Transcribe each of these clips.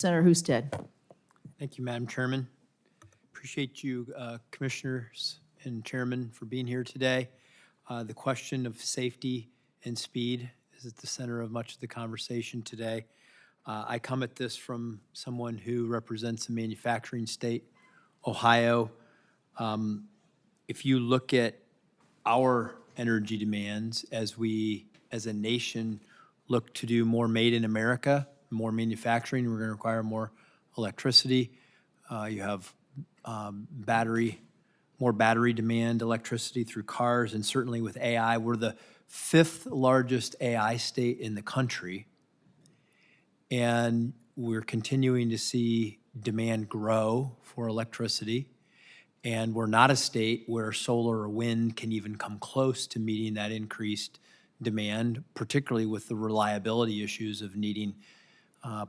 Senator Husted. Thank you, Madam Chairman. Appreciate you, Commissioners and Chairman, for being here today. The question of safety and speed is at the center of much of the conversation today. I come at this from someone who represents a manufacturing state, Ohio. If you look at our energy demands as we, as a nation, look to do more made in America, more manufacturing, we're going to require more electricity. You have more battery demand, electricity through cars, and certainly with AI. We're the 5th largest AI state in the country, and we're continuing to see demand grow for electricity. And we're not a state where solar or wind can even come close to meeting that increased demand, particularly with the reliability issues of needing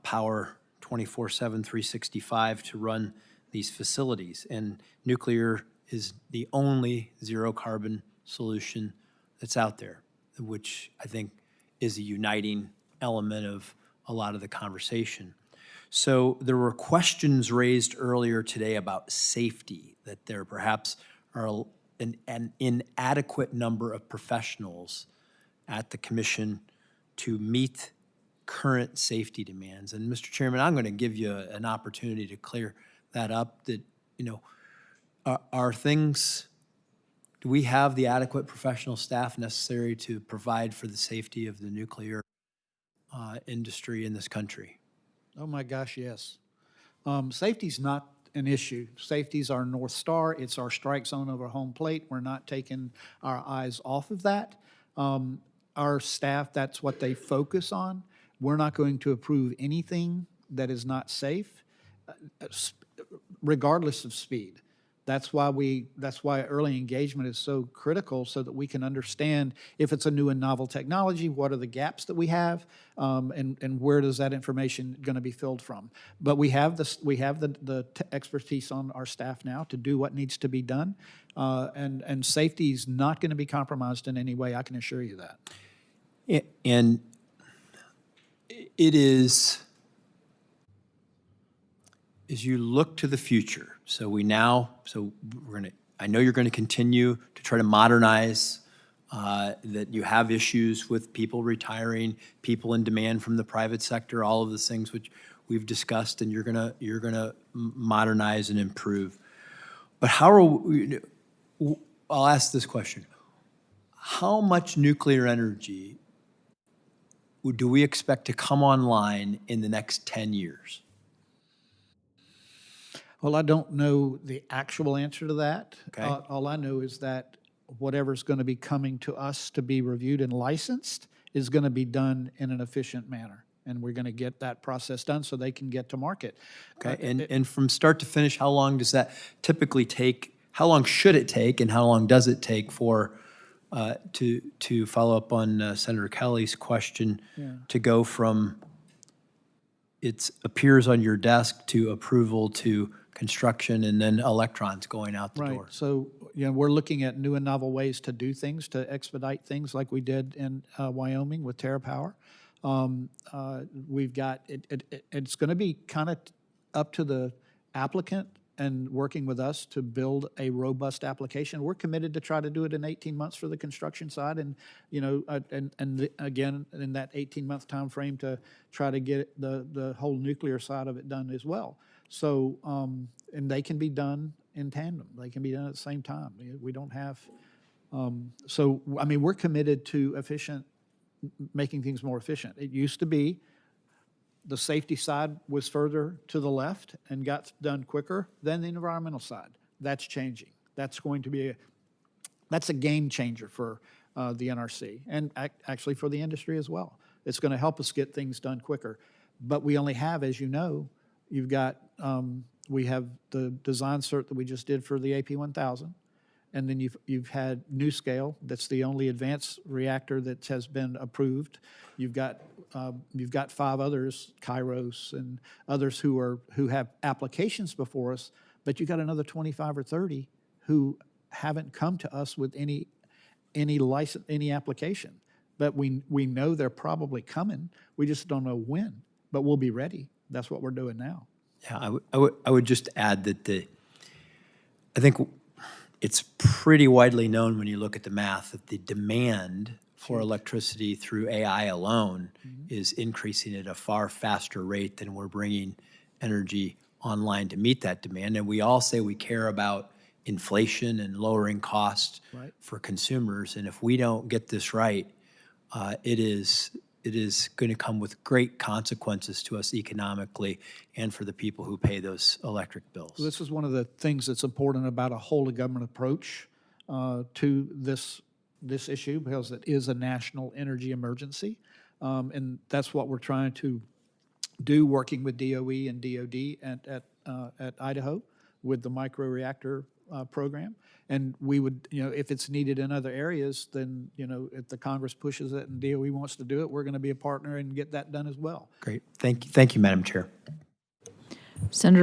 power 24/7, 365 to run these facilities. And nuclear is the only zero carbon solution that's out there, which I think is a uniting element of a lot of the conversation. So there were questions raised earlier today about safety, that there perhaps are an inadequate number of professionals at the commission to meet current safety demands. And Mr. Chairman, I'm going to give you an opportunity to clear that up, that, you know, do we have the adequate professional staff necessary to provide for the safety of the nuclear industry in this country? Oh my gosh, yes. Safety's not an issue. Safety's our North Star. It's our strike zone over home plate. We're not taking our eyes off of that. Our staff, that's what they focus on. We're not going to approve anything that is not safe, regardless of speed. That's why early engagement is so critical, so that we can understand if it's a new and novel technology, what are the gaps that we have, and where does that information going to be filled from. But we have the expertise on our staff now to do what needs to be done, and safety is not going to be compromised in any way. I can assure you that. And it is, as you look to the future, I know you're going to continue to try to modernize, that you have issues with people retiring, people in demand from the private sector, all of the things which we've discussed, and you're gonna modernize and improve. But I'll ask this question: how much nuclear energy do we expect to come online in the next 10 years? Well, I don't know the actual answer to that. Okay. All I know is that whatever's going to be coming to us to be reviewed and licensed is going to be done in an efficient manner. And we're going to get that process done so they can get to market. Okay, and from start to finish, how long does that typically take? How long should it take, and how long does it take for, to follow up on Senator Kelly's question, to go from it appears on your desk to approval to construction and then electrons going out the door? So, we're looking at new and novel ways to do things, to expedite things like we did in Wyoming with TerraPower. We've got, it's going to be kind of up to the applicant and working with us to build a robust application. We're committed to try to do it in 18 months for the construction side, and again, in that 18-month time frame to try to get the whole nuclear side of it done as well. So, and they can be done in tandem. They can be done at the same time. We don't have, so, I mean, we're committed to making things more efficient. It used to be the safety side was further to the left and got done quicker than the environmental side. That's changing. That's going to be that's a game changer for the NRC and actually for the industry as well. It's going to help us get things done quicker. But we only have, as you know, we have the design cert that we just did for the AP1000, and then you've had NuScale. That's the only advanced reactor that has been approved. You've got 5 others, Kairos and others who have applications before us, but you got another 25 or 30 who haven't come to us with any license, any application. But we know they're probably coming. We just don't know when. But we'll be ready. that's what we're doing now. Yeah, I would just add that I think it's pretty widely known when you look at the math that the demand for electricity through AI alone is increasing at a far faster rate than we're bringing energy online to meet that demand. And we all say we care about inflation and lowering costs Right. for consumers. And if we don't get this right, it is going to come with great consequences to us economically and for the people who pay those electric bills. This is one of the things that's important about a whole of government approach to this issue, because it is a national energy emergency. And that's what we're trying to do, working with DOE and DOD at Idaho with the microreactor program. And we would, if it's needed in other areas, then, if the Congress pushes it and DOE wants to do it, we're going to be a partner and get that done as well. Great. Thank you, Madam Chair. Senator